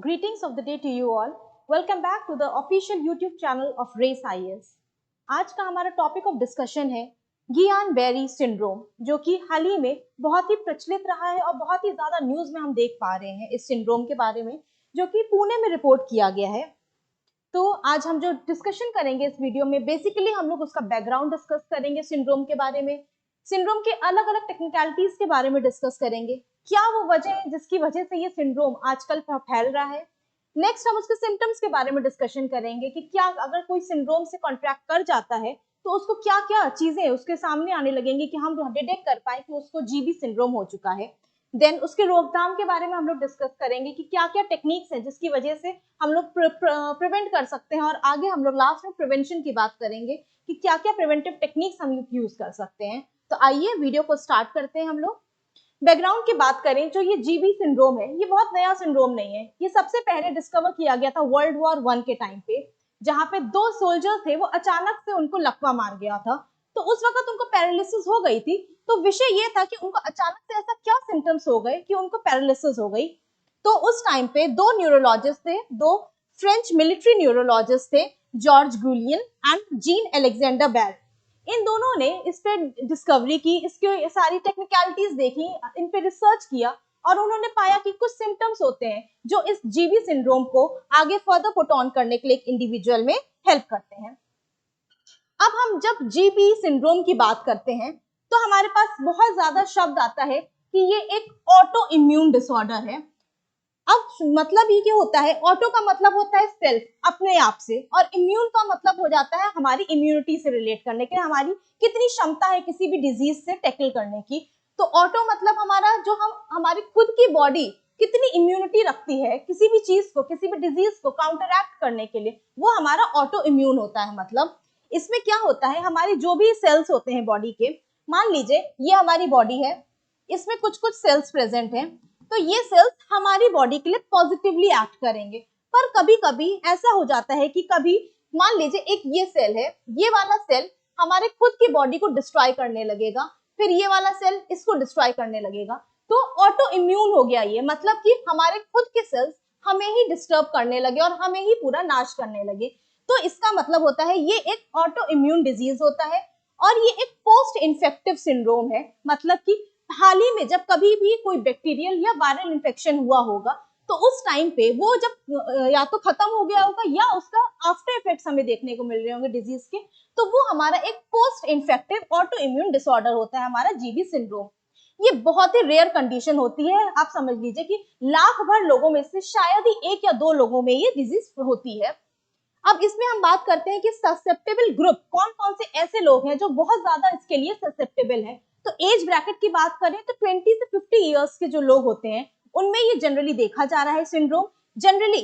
Greetings of the day to you all. Welcome back to the official YouTube channel of Race IAS. आज का हमारा topic of discussion है गियान berry syndrome, जो कि हाल ही में बहुत ही प्रचलित रहा है और बहुत ही ज्यादा न्यूज में हम देख पा रहे हैं इस सिंड्रोम के बारे में, जो कि पुणे में रिपोर्ट किया गया है। तो आज हम जो डिस्कशन करेंगे इस वीडियो में, बेसिकली हम लोग उसका बैकग्राउंड डिस्कस करेंगे, सिंड्रोम के बारे में, सिंड्रोम के अलग अलग टेक्निकलिटीज के बारे में डिस्कस करेंगे, क्या वो वजह है जिसकी वजह से ये सिंड्रोम आजकल फैल रहा है। नेक्स्ट हम उसके सिम्टम्स के बारे में डिस्कशन करेंगे कि क्या अगर कोई सिंड्रोम से कॉन्ट्रैक्ट कर जाता है तो उसको क्या क्या चीजें उसके सामने आने लगेंगी कि हम डिटेक्ट कर पाए कि उसको जीबी सिंड्रोम हो चुका है। देन उसके रोकथाम के बारे में हम लोग डिस्कस करेंगे कि क्या क्या टेक्निक्स हैं जिसकी वजह से हम लोग प्रिवेंट कर सकते हैं, और आगे हम लोग लास्ट में प्रिवेंशन की बात करेंगे कि क्या क्या प्रिवेंटिव टेक्निक्स हम यूज कर सकते हैं। तो आइए वीडियो को स्टार्ट करते हैं हम लोग। बैकग्राउंड की बात करें, जो ये जीबी सिंड्रोम है ये बहुत नया सिंड्रोम नहीं है। ये सबसे पहले डिस्कवर किया गया था वर्ल्ड वॉर 1 के टाइम पे, जहां पे 2 सोल्जर थे, वो अचानक से उनको लकवा मार गया था। तो उस वक्त उनको पैरालिसिस हो गई थी। तो विषय ये था कि उनको अचानक से ऐसा क्या सिम्टम्स हो गए कि उनको पैरालिसिस हो गई। तो उस टाइम पे 2 न्यूरोलॉजिस्ट थे, 2 फ्रेंच मिलिट्री न्यूरोलॉजिस्ट थे, जॉर्ज गुलियन एंड जीन अलेक्जेंडर बैर। इन दोनों ने इस पे डिस्कवरी की, इसके सारी टेक्निकलिटीज देखी, इन पे रिसर्च किया, और उन्होंने पाया कि कुछ सिम्टम्स होते हैं जो इस जीबी सिंड्रोम को आगे फर्दर पुट ऑन करने के लिए एक इंडिविजुअल में हेल्प करते हैं। अब हम जब जीबी सिंड्रोम की बात करते हैं तो हमारे पास बहुत ज्यादा शब्द आता है कि ये एक ऑटो इम्यून डिसऑर्डर है। अब मतलब ये क्या होता है, ऑटो का मतलब होता है सेल्फ, अपने आप से, और इम्यून का मतलब हो जाता है हमारी इम्यूनिटी से रिलेट करने के लिए, हमारी कितनी क्षमता है किसी भी डिजीज से टैकल करने की। तो ऑटो मतलब हमारा जो हम हमारी खुद की बॉडी कितनी इम्यूनिटी रखती है किसी भी चीज को, किसी भी डिजीज को काउंटरएक्ट करने के लिए, वो हमारा ऑटो इम्यून होता है। मतलब इसमें क्या होता है, हमारे जो भी सेल्स होते हैं बॉडी के, मान लीजिए ये हमारी बॉडी है, इसमें कुछ कुछ सेल्स प्रेजेंट हैं, तो ये सेल्स हमारी बॉडी के लिए पॉजिटिवली एक्ट करेंगे। पर कभी कभी ऐसा हो जाता है कि कभी मान लीजिए एक ये सेल है, ये वाला सेल हमारे खुद की बॉडी को डिस्ट्रॉय करने लगेगा, फिर ये वाला सेल इसको डिस्ट्रॉय करने लगेगा। तो ऑटो इम्यून हो गया ये, मतलब कि हमारे खुद के सेल्स हमें ही डिस्टर्ब करने लगे और हमें ही पूरा नाश करने लगे। तो इसका मतलब होता है ये एक ऑटो इम्यून डिजीज होता है, और ये एक पोस्ट इन्फेक्टिव सिंड्रोम है। मतलब कि हाल ही में जब कभी भी कोई बैक्टीरियल या वायरल इन्फेक्शन हुआ होगा, तो उस टाइम पे वो जब या तो खत्म हो गया होगा या उसका आफ्टर इफेक्ट्स हमें देखने को मिल रहे होंगे डिजीज के, तो वो हमारा एक post infective auto immune disorder होता है, हमारा जीबी सिंड्रोम। ये बहुत ही रेयर कंडीशन होती है। आप समझ लीजिए कि लाख भर लोगों में से शायद ही 1 या 2 लोगों में ये डिजीज होती है। अब इसमें हम बात करते हैं कि ससेप्टेबल ग्रुप कौन कौन से ऐसे लोग हैं जो बहुत ज्यादा इसके लिए ससेप्टेबल है। तो एज ब्रैकेट की बात करें तो 20 से 50 इयर्स के जो लोग होते हैं उनमें ये जनरली देखा जा रहा है सिंड्रोम। जनरली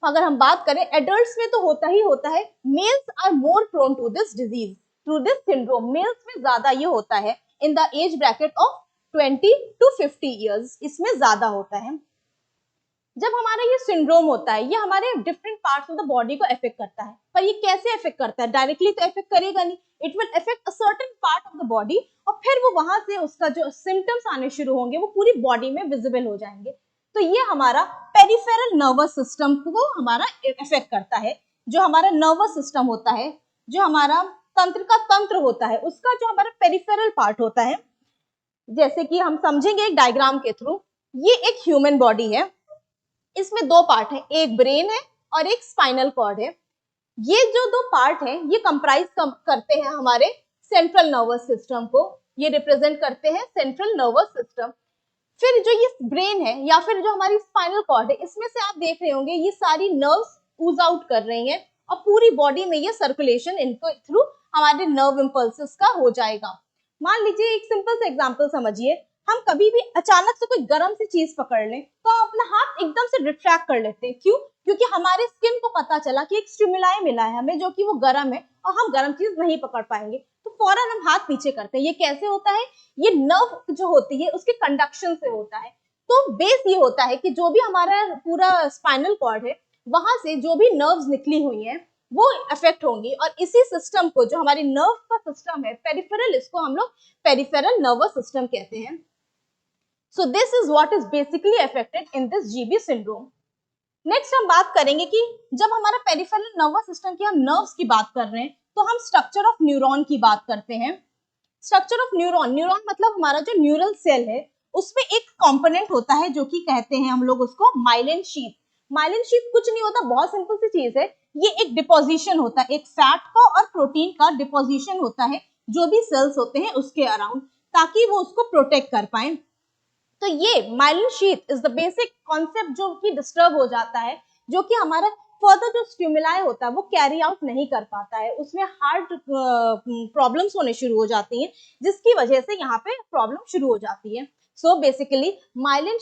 अगर हम बात करें एडल्ट्स में तो होता ही होता है, males are more prone to this disease, to this syndrome, males में ज्यादा ये होता है in the age bracket of 20 to 50 years, इसमें ज्यादा होता है। जब हमारा ये सिंड्रोम होता है ये हमारे different parts of the body को अफेक्ट करता है, पर ये कैसे अफेक्ट करता है, डायरेक्टली तो अफेक्ट करेगा नहीं, it will affect a certain part of the body, और फिर वो वहां से उसका जो सिम्टम्स आने शुरू होंगे वो पूरी बॉडी में विजिबल हो जाएंगे। तो ये हमारा पेरिफेरल नर्वस सिस्टम को हमारा अफेक्ट करता है। जो हमारा नर्वस सिस्टम होता है, जो हमारा तंत्र का तंत्र होता है, उसका जो हमारा पेरिफेरल पार्ट होता है, जैसे कि हम समझेंगे एक डायग्राम के थ्रू, ये एक ह्यूमन बॉडी है, इसमें 2 पार्ट है, एक ब्रेन है और एक स्पाइनल कॉर्ड है। ये जो 2 पार्ट है ये कंप्राइज करते हैं हमारे सेंट्रल नर्वस सिस्टम को, ये रिप्रेजेंट करते हैं सेंट्रल नर्वस सिस्टम। फिर जो ये ब्रेन है या फिर जो हमारी स्पाइनल कॉर्ड है, इसमें से आप देख रहे होंगे ये सारी नर्व्स ऊज आउट कर रही हैं, और पूरी बॉडी में ये सर्कुलेशन इनको थ्रू हमारे नर्व इम्पल्सेस का हो जाएगा। मान लीजिए एक सिंपल सा एग्जांपल समझिए, हम कभी भी अचानक से कोई गर्म सी चीज पकड़ लें तो हम अपना हाथ एकदम से रिट्रैक्ट कर लेते हैं, क्यों? क्योंकि हमारे स्किन को पता चला कि एक स्टिमुलाई मिला है हमें जो कि वो गर्म है और हम गर्म चीज नहीं पकड़ पाएंगे, तो फौरन हम हाथ पीछे करते हैं। ये कैसे होता है? ये नर्व जो होती है उसके कंडक्शन से होता है। तो बेस ये होता है कि जो भी हमारा पूरा स्पाइनल कॉर्ड है वहां से जो भी नर्व्स निकली हुई हैं वो अफेक्ट होंगी, और इसी सिस्टम को जो हमारी नर्व का सिस्टम है पेरिफेरल, इसको हम लोग पेरिफेरल नर्वस सिस्टम कहते हैं। So this is what is basically affected in this GB syndrome. Next हम बात करेंगे कि जब हमारा पेरिफेरल नर्वस सिस्टम की हम नर्व्स की बात कर रहे हैं तो हम स्ट्रक्चर ऑफ न्यूरॉन की बात करते हैं। स्ट्रक्चर ऑफ न्यूरॉन, न्यूरॉन मतलब हमारा जो न्यूरल सेल है उसमें एक कंपोनेंट होता है जो कि कहते हैं हम लोग उसको माइलिन शीथ। माइलिन शीथ कुछ नहीं होता, बहुत सिंपल सी चीज है, ये एक डिपोजिशन होता है, एक फैट का और प्रोटीन का डिपोजिशन होता है जो भी सेल्स होते हैं उसके अराउंड, ताकि वो उसको प्रोटेक्ट कर पाए। तो ये myelin sheath is the basic concept जो कि डिस्टर्ब हो जाता है, जो कि हमारा फर्दर जो स्टिमुलाई होता है वो कैरी आउट नहीं कर पाता है, उसमें हार्ट प्रॉब्लम्स होने शुरू हो जाती हैं, जिसकी वजह से यहाँ पे प्रॉब्लम शुरू हो जाती है। सो बेसिकली माइलिन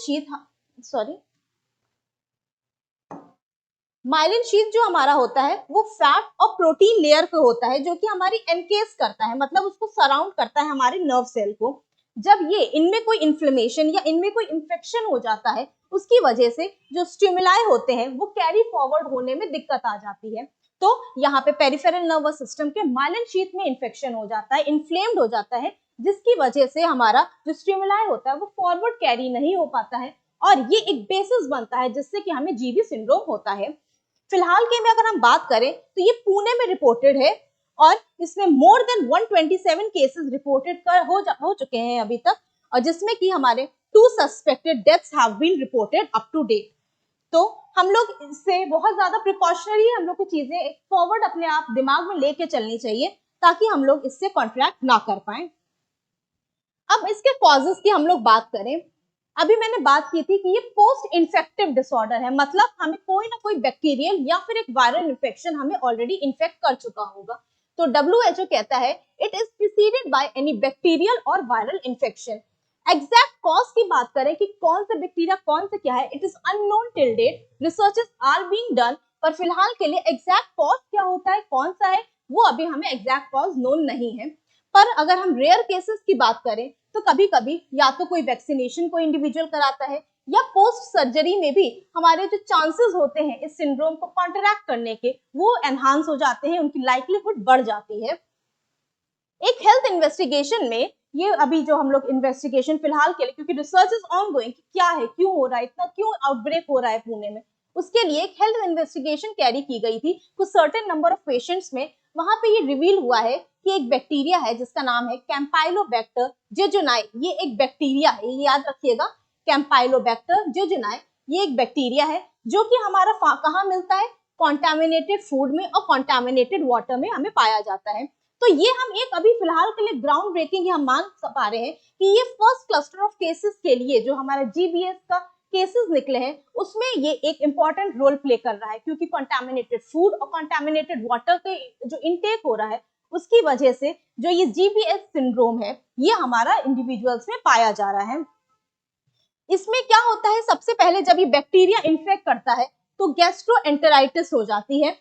शीथ जो हमारा होता है वो फैट और प्रोटीन लेयर पे होता है, जो कि हमारी एनकेस करता है, मतलब उसको सराउंड करता है हमारे नर्व सेल को। जब ये इनमें कोई इन्फ्लेमेशन या इनमें कोई इन्फेक्शन हो जाता है, उसकी वजह से जो स्टिमुलाई होते हैं वो कैरी फॉरवर्ड होने में दिक्कत आ जाती है। तो यहाँ पे पेरिफेरल नर्वस सिस्टम के माइलिन शीथ में इन्फेक्शन हो जाता है, इन्फ्लेम्ड हो जाता है, जिसकी वजह से हमारा जो स्टिमुलाई होता है वो फॉरवर्ड कैरी नहीं हो पाता है, और ये एक बेसिस बनता है जिससे कि हमें जीबी सिंड्रोम होता है। फिलहाल के में अगर हम बात करें तो ये पुणे में रिपोर्टेड है, और इसमें मोर देन 127 केसेस रिपोर्टेड हो चुके हैं अभी तक, और जिसमें कि हमारे 2 suspected deaths have been reported up to date. तो हम लोग इससे बहुत ज्यादा प्रिकॉशनरी हम लोग को चीजें फॉरवर्ड अपने आप दिमाग में लेके चलनी चाहिए, ताकि हम लोग इससे कॉन्ट्रैक्ट ना कर पाए। अब इसके कॉजेस की हम लोग बात करें, अभी मैंने बात की थी कि ये पोस्ट इन्फेक्टिव डिसऑर्डर है, मतलब हमें कोई ना कोई बैक्टीरियल या फिर एक वायरल इन्फेक्शन हमें ऑलरेडी इन्फेक्ट कर चुका होगा। तो WHO कहता है it is preceded by any bacterial और वायरल इन्फेक्शन। एग्जैक्ट कॉज की बात करें कि कौन सा बैक्टीरिया कौन सा क्या है, it is unknown till date, researches are being done, पर फिलहाल के लिए एग्जैक्ट कॉज क्या होता है, कौन सा है, वो अभी हमें एग्जैक्ट कॉज नोन नहीं है। पर अगर हम रेयर केसेस की बात करें तो कभी कभी या तो कोई वैक्सीनेशन कोई इंडिविजुअल कराता है, या पोस्ट सर्जरी में भी हमारे जो चांसेस होते हैं इस सिंड्रोम को कॉन्ट्रैक्ट करने के वो एनहांस हो जाते हैं, उनकी लाइक्लीहुड बढ़ जाती है। एक हेल्थ इन्वेस्टिगेशन में ये अभी जो हम लोग इन्वेस्टिगेशन फिलहाल के लिए, क्योंकि रिसर्च इज ऑन गोइंग, क्या है, क्यों हो रहा है, इतना क्यों आउटब्रेक हो रहा है पुणे में, उसके लिए एक हेल्थ इन्वेस्टिगेशन कैरी की गई थी कुछ सर्टेन नंबर ऑफ पेशेंट्स में। वहां पे ये रिवील हुआ है कि एक बैक्टीरिया है जिसका नाम है कैम्पाइलोबैक्टर जेजुनाई। ये एक बैक्टीरिया है, ये याद रखिएगा, कैम्पाइलोबैक्टर जेजुनाई ये एक बैक्टीरिया है जो कि हमारा कहाँ मिलता है, कॉन्टामिनेटेड फूड में और कॉन्टामिनेटेड वाटर में हमें पाया जाता है। तो ये हम एक अभी फिलहाल के लिए ग्राउंड ब्रेकिंग हम मान पा रहे हैं कि ये फर्स्ट क्लस्टर ऑफ केसेस के लिए जो हमारा जीबीएस का केसेस निकले हैं उसमें ये एक इंपॉर्टेंट रोल प्ले कर रहा है, क्योंकि कंटामिनेटेड फूड और कंटामिनेटेड वाटर के जो इनटेक हो रहा है उसकी वजह से जो ये जीबीएस सिंड्रोम है ये हमारा इंडिविजुअल्स में पाया जा रहा है। इसमें क्या होता है, सबसे पहले जब ये बैक्टीरिया इन्फेक्ट करता है तो गैस्ट्रोएंटेराइटिस हो जाती है,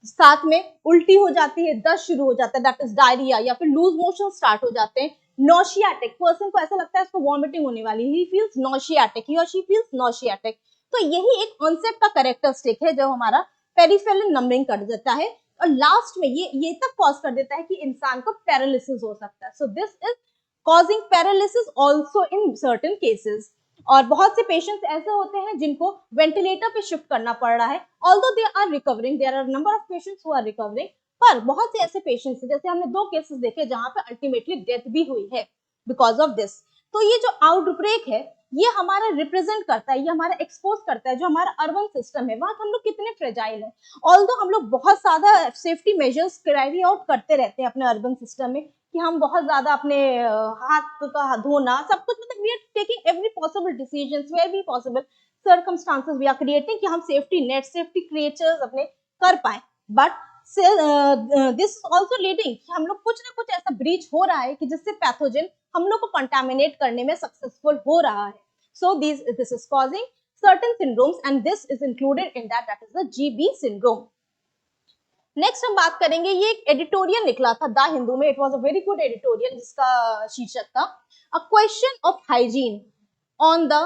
साथ में उल्टी हो जाती है, दस्त शुरू हो जाता है, दैट इज डायरिया, या फिर लूज मोशन स्टार्ट हो जाते हैं, नॉशियाटिक, पर्सन को ऐसा लगता है इसको वॉमिटिंग होने वाली, ही फील्स नॉशियाटिक, ही और शी फील्स नॉशियाटिक। तो यही एक ऑनसेट का कैरेक्टरिस्टिक है जो हमारा पेरिफेरल नंबरिंग कर देता है, और लास्ट में ये तक कॉज कर देता है कि इंसान को पैरालिसिस हो सकता है। So this is causing paralysis also in certain cases. और बहुत से पेशेंट्स ऐसे होते हैं जिनको वेंटिलेटर पे शिफ्ट करना पड़ रहा है, although they are recovering, there are number of patients who are recovering, पर बहुत से ऐसे पेशेंट्स हैं, जैसे हमने 2 केसेस देखे जहां पे अल्टीमेटली डेथ भी हुई है बिकॉज ऑफ दिस। तो ये जो आउटब्रेक है ये हमारा रिप्रेजेंट करता है, ये हमारा एक्सपोज करता है जो हमारा अर्बन सिस्टम है वहां हम लोग कितने फ्रेजाइल हैं। ऑल्दो हम लोग बहुत ज्यादा सेफ्टी मेजर्स कैरी आउट करते रहते हैं अपने अर्बन सिस्टम में, कि हम बहुत ज्यादा अपने हाथ का धोना सब कुछ, मतलब we are taking every possible decisions where be possible circumstances we are creating कि हम सेफ्टी नेट सेफ्टी क्रिएचर्स अपने कर पाए, बट दिस आल्सो लीडिंग हम लोग कुछ ना कुछ ऐसा ब्रीच हो रहा है कि जिससे पैथोजन हम लोग को कंटामिनेट करने में सक्सेसफुल हो रहा है। So this is causing certain syndromes and this is included in that is the GB syndrome. Next हम बात करेंगे, ये एक एडिटोरियल निकला था द हिंदू में, it was a very good editorial जिसका शीर्षक था a question of hygiene on the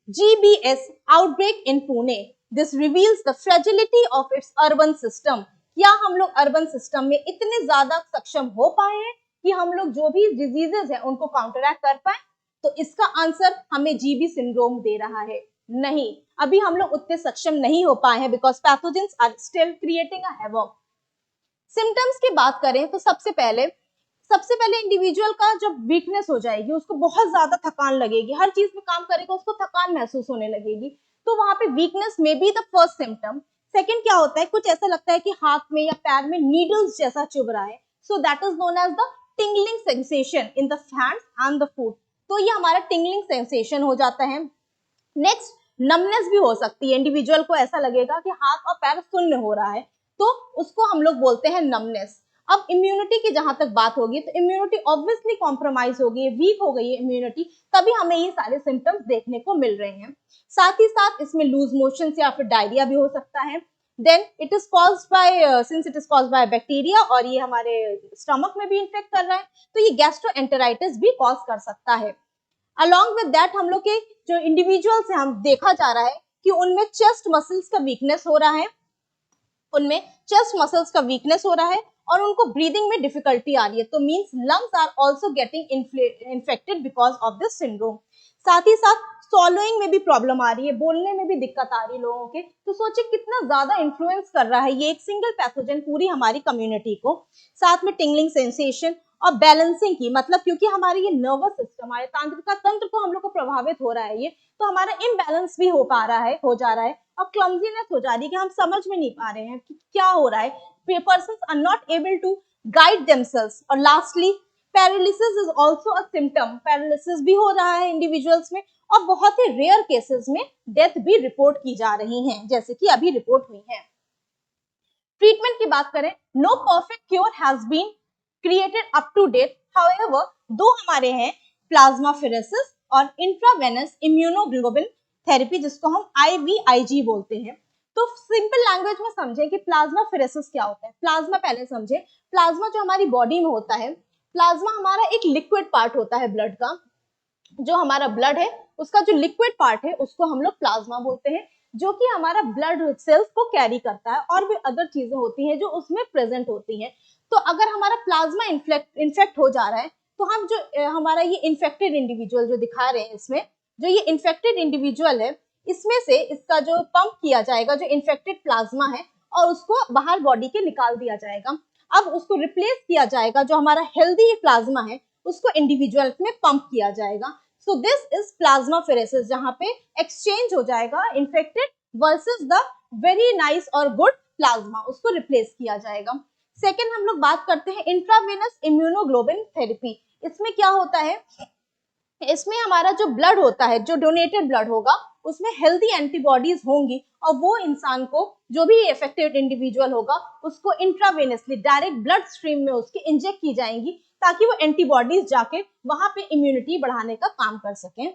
GBS outbreak in Pune, this reveals the fragility of its urban system. क्या हम लोग अर्बन सिस्टम में इतने ज्यादा सक्षम हो पाए हैं कि हम लोग जो भी डिजीजेस हैं उनको काउंटरैक्ट कर पाए? तो इसका आंसर हमें जीबी सिंड्रोम दे रहा है। नहीं, अभी हम लोग उतने सक्षम नहीं हो पाए हैं because pathogens are still creating a havoc. Symptoms की बात करें तो सबसे पहले इंडिविजुअल का जब वीकनेस हो जाएगी, उसको बहुत ज्यादा थकान लगेगी, हर चीज में काम करेगा उसको थकान महसूस होने लगेगी, तो वहां पे वीकनेस में be the first symptom. Second क्या होता है, कुछ ऐसा लगता है कि हाथ में या पैर में नीडल्स जैसा चुभ रहा है, so that is known as the tingling sensation in the hands and the foot, तो ये हमारा टिंगलिंग सेंसेशन हो जाता है। नेक्स्ट, नमनेस भी हो सकती है, इंडिविजुअल को ऐसा लगेगा कि हाथ और पैर शून्य हो रहा है, तो उसको हम लोग बोलते हैं नमनेस। अब इम्यूनिटी की जहां तक बात होगी तो इम्यूनिटी ऑब्वियसली कॉम्प्रोमाइज हो गई है, वीक हो गई है इम्यूनिटी, तभी हमें ये सारे सिम्टम्स देखने को मिल रहे हैं। साथ ही साथ इसमें लूज मोशन या फिर डायरिया भी हो सकता है। Then it is caused by since it is caused by bacteria और ये हमारे स्टमक में भी इन्फेक्ट कर रहा है, तो ये गैस्ट्रोएंटेराइटिस भी कॉज कर सकता है। अलॉन्ग विद दैट हम लोग के जो इंडिविजुअल्स है, हम देखा जा रहा है कि उनमें चेस्ट मसल्स का वीकनेस हो रहा है, उनमें चेस्ट मसल्स का वीकनेस हो रहा है और उनको ब्रीदिंग में डिफिकल्टी आ रही है, तो means lungs are also getting infected because of this syndrome. साथ ही साथ सॉलोइंग में भी प्रॉब्लम आ रही है, बोलने में भी दिक्कत आ रही है लोगों के, तो सोचिए कितना ज्यादा इन्फ्लुएंस कर रहा है ये एक सिंगल पैथोजन पूरी हमारी कम्युनिटी को। साथ में टिंगलिंग सेंसेशन और बैलेंसिंग की, मतलब क्योंकि हमारे ये नर्वस सिस्टम, हमारे तांत्रिका तंत्र को हम लोग को प्रभावित हो रहा है ये, तो हमारा इम्बैलेंस भी हो जा रहा है और क्लमजीनेस हो जा रही है कि हम समझ में नहीं पा रहे हैं कि क्या हो रहा है, persons are not able to guide themselves। और lastly paralysis is also a symptom, paralysis भी हो रहा है इंडिविजुअल्स में और बहुत ही रेयर केसेस में डेथ भी रिपोर्ट की जा रही हैं, जैसे कि अभी रिपोर्ट हुई है। ट्रीटमेंट की बात करें, no perfect cure has been created up to date, however दो हमारे हैं प्लाज्माफेरेसिस और इंट्रावेनस इम्यूनोग्लोबिन थेरेपी, जिसको हम IVIG बोलते हैं। तो सिंपल लैंग्वेज में समझे कि प्लाज्माफेरेसिस क्या होता है। प्लाज्मा पहले समझे, प्लाज्मा जो हमारी बॉडी में होता है, प्लाज्मा हमारा एक लिक्विड पार्ट होता है ब्लड का, जो हमारा ब्लड है उसका जो लिक्विड पार्ट है उसको हम लोग प्लाज्मा बोलते हैं, जो कि हमारा ब्लड सेल्स को कैरी करता है और भी अदर चीजें होती हैं जो उसमें प्रेजेंट होती हैं। तो अगर हमारा प्लाज्मा इन्फेक्ट हो जा रहा है, तो हम जो हमारा ये इन्फेक्टेड इंडिविजुअल जो दिखा रहे हैं इसमें, जो ये इन्फेक्टेड इंडिविजुअल है, इसमें से इसका जो पंप किया जाएगा जो इन्फेक्टेड प्लाज्मा है और उसको बाहर बॉडी के निकाल दिया जाएगा। अब उसको रिप्लेस किया जाएगा, जो हमारा हेल्दी प्लाज्मा है उसको इंडिविजुअल में पंप किया जाएगा। सो दिस इज प्लाज्माफेरेसिस, जहां पे एक्सचेंज हो जाएगा infected versus the very nice और गुड प्लाज्मा, उसको रिप्लेस किया जाएगा। सेकेंड हम लोग बात करते हैं इंट्रावेनस इम्यूनोग्लोबिन थेरेपी। इसमें क्या होता है, इसमें हमारा जो ब्लड होता है, जो डोनेटेड ब्लड होगा, उसमें हेल्दी एंटीबॉडीज होंगी और वो इंसान को, जो भी इफेक्टेड इंडिविजुअल होगा, उसको इंट्रावेनसली डायरेक्ट ब्लड स्ट्रीम में उसके इंजेक्ट की जाएंगी ताकि वो एंटीबॉडीज जाके वहां पे इम्यूनिटी बढ़ाने का काम कर सकें।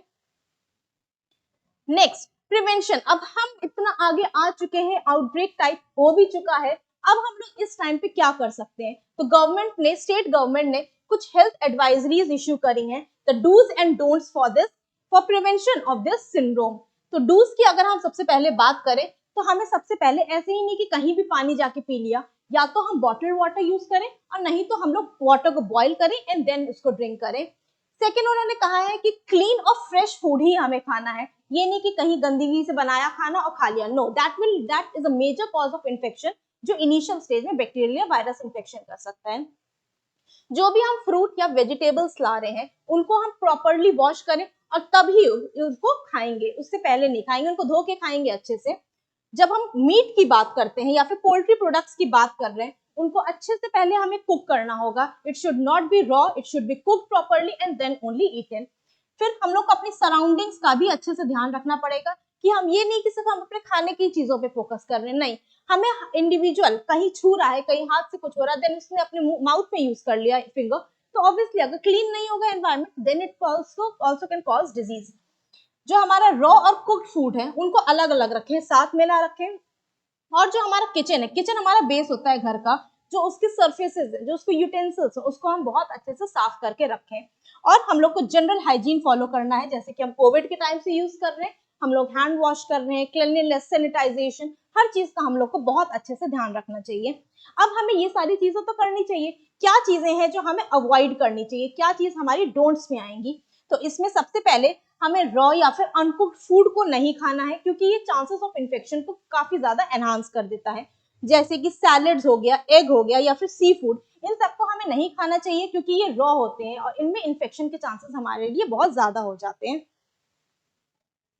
Next, prevention. अब हम इतना आगे आ चुके हैं, आउटब्रेक टाइप हो भी चुका है, अब हम लोग इस टाइम पे क्या कर सकते हैं। तो गवर्नमेंट ने, स्टेट गवर्नमेंट ने कुछ हेल्थ एडवाइजरीज इश्यू करी हैं, the dos and don'ts for this, for prevention of this syndrome. तो डूज की अगर हम सबसे पहले बात करें, तो हमें सबसे पहले ऐसे ही नहीं कि कहीं भी पानी जाके पी लिया, या तो हम बॉटल वाटर यूज करें और नहीं तो हम लोग वाटर को बॉइल करें एंड देन उसको ड्रिंक करें। सेकेंड, उन्होंने कहा है कि क्लीन और फ्रेश फूड ही हमें खाना है, ये नहीं कि कहीं गंदगी से बनाया खाना और खा लिया, no, that is a major cause of infection, जो इनिशियल स्टेज में बैक्टीरिया वायरस इन्फेक्शन कर सकता है। जो भी हम फ्रूट या वेजिटेबल्स ला रहे हैं उनको हम प्रॉपरली वॉश करें और तभी उनको खाएंगे, उससे पहले नहीं खाएंगे, उनको धो के खाएंगे अच्छे से। जब हम मीट की बात करते हैं या फिर पोल्ट्री प्रोडक्ट्स की बात कर रहे हैं, उनको अच्छे से पहले हमें कुक करना होगा, it should not be raw, it should be cooked properly and then only eaten. फिर हम लोग को अपनी सराउंडिंग्स का भी अच्छे से ध्यान रखना पड़ेगा कि हम ये नहीं कि सिर्फ हम अपने खाने की चीजों पे फोकस कर रहे हैं, नहीं, हमें इंडिविजुअल कहीं छू रहा है, कहीं हाथ से कुछ हो रहा है, देन उसने अपने माउथ में यूज कर लिया फिंगर, तो ऑब्वियसली अगर क्लीन नहीं होगा environment, then it also can cause disease. जो हमारा रॉ और कुक्ड फूड है उनको अलग अलग रखें, साथ में ना रखें। और जो हमारा किचन है, किचन हमारा बेस होता है घर का, जो उसकी सर्फेसेस है, जो उसको यूटेंसिल्स है, उसको हम बहुत अच्छे से साफ करके रखें। और हम लोग को जनरल हाइजीन फॉलो करना है, जैसे कि हम कोविड के टाइम से यूज कर रहे हैं, हम लोग हैंड वॉश कर रहे हैं, क्लीनलीनेस, सैनिटाइजेशन, हर चीज का हम लोग को बहुत अच्छे से ध्यान रखना चाहिए। अब हमें ये सारी चीजें तो करनी चाहिए, क्या चीजें हैं जो हमें अवॉइड करनी चाहिए, क्या चीज हमारी डोंट्स में आएंगी। तो इसमें सबसे पहले हमें रॉ या फिर अनकुक्ड फूड को नहीं खाना है, क्योंकि ये चांसेस ऑफ इन्फेक्शन को काफी ज्यादा एनहांस कर देता है। जैसे कि सैलेड्स हो गया, एग हो गया या फिर सी फूड, इन सबको हमें नहीं खाना चाहिए क्योंकि ये रॉ होते हैं और इनमें इन्फेक्शन के चांसेस हमारे लिए बहुत ज्यादा हो जाते हैं।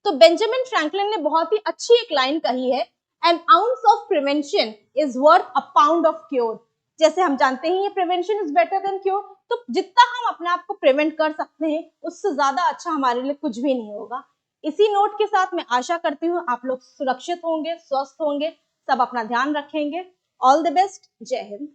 तो बेंजामिन फ्रैंकलिन ने बहुत ही अच्छी एक लाइन कही है, N ounce of prevention is worth a pound of cure. जैसे हम जानते हैं ये prevention is better than cure, तो जितना हम अपने आप को प्रिवेंट कर सकते हैं उससे ज्यादा अच्छा हमारे लिए कुछ भी नहीं होगा। इसी नोट के साथ मैं आशा करती हूँ आप लोग सुरक्षित होंगे, स्वस्थ होंगे, सब अपना ध्यान रखेंगे। All the best. जय हिंद।